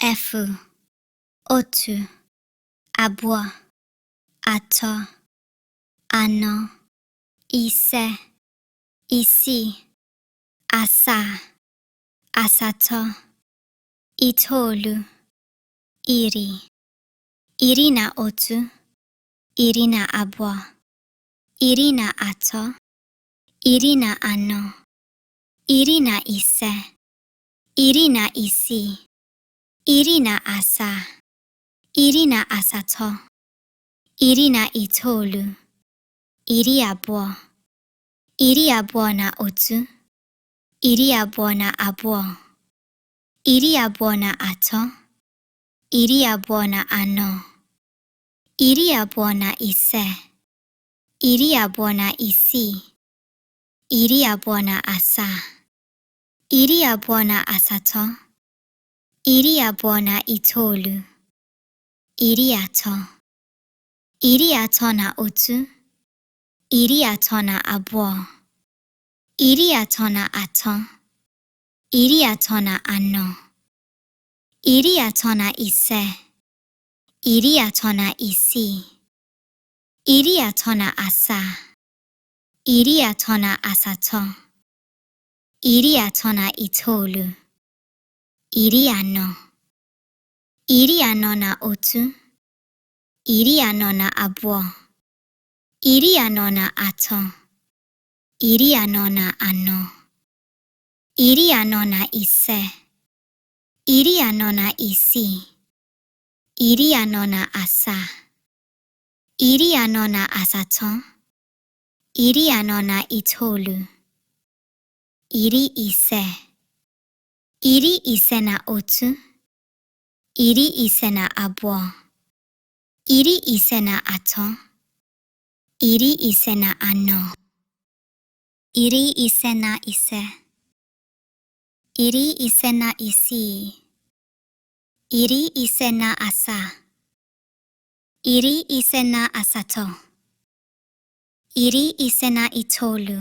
efu, otu, abụọ, atọ, anọ, ise, isii, asaa, asatọ, itoolu, iri na otu, iri na abụọ, iri na atọ, iri na anọ, iri na ise, iri na isii, iri na asaa, iri na asatọ, iri na itoolu, iri abụọ, iri abụọ na otu, iri abụọ na abụọ, iri abụọ na atọ, iri abụọ na anọ, iri abụọ na ise, iri abụọ na isii, iri abụọ na asaa, iri abụọ na asatọ, iri abụọ na itoolu, iri atọ na otu, iri atọ na abụọ, iri atọ na atọ, iri atọ na anọ, iri atọ na ise, iri atọ na isii, iri atọ na asaa, iri atọ na asatọ, iri atọ na itoolu, iri anọ na otu, iri anọ na abụọ, iri anọ na atọ, iri anọ na anọ, iri anọ na ise, iri anọ na isii, iri anọ na asaa, iri anọ na asatọ, iri anọ na itoolu, iri ise na otu, iri ise na abụọ, iri ise na atọ, iri ise na anọ, iri ise na ise, iri ise na isii, iri ise na asaa, iri ise na asatọ, iri ise na itoolu,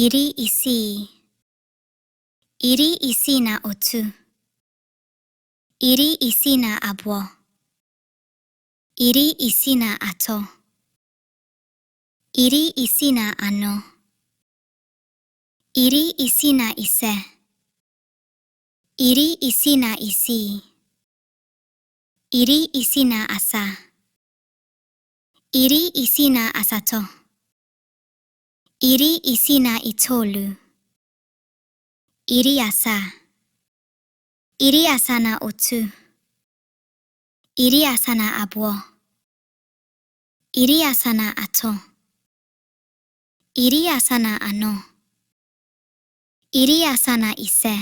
iri isii na otu, iri isii na abụọ, iri isii na atọ, iri isii na anọ, iri isii na ise, iri isii na isii, iri isii na asaa, iri isii na asatọ, iri isii na itoolu, iri asaa na otu, iri asaa na abụọ, iri asaa na atọ, iri asaa na anọ, iri asaa na ise,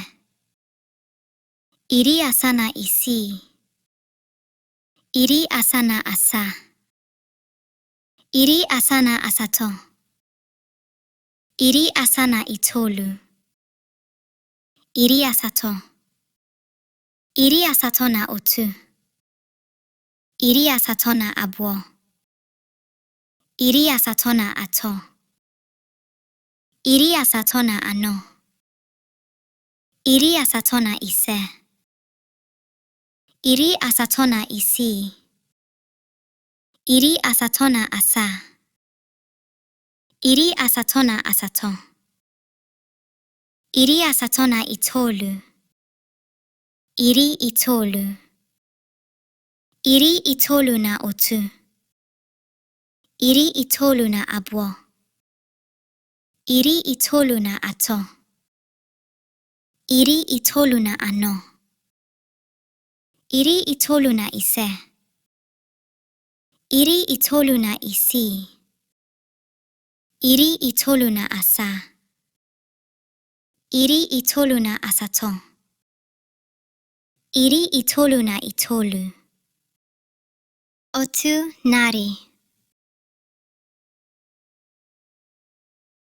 iri asaa na isii, iri asaa na asaa, iri asaa na asatọ, iri asaa na itoolu, iri asatọ na otu, iri asatọ na abụọ, iri asatọ na atọ, iri asatọ na anọ, iri asatọ na ise, iri asatọ na isii, iri asatọ na asaa, iri asatọ na asatọ, iri asatọ na itoolu, iri itoolu na otu, iri itoolu na abụọ, iri itoolu na atọ, iri itoolu na anọ, iri itoolu na ise, iri itoolu na isii, iri itoolu na asaa, iri itoolu na asatọ, iri itoolu na itoolu, otu narị.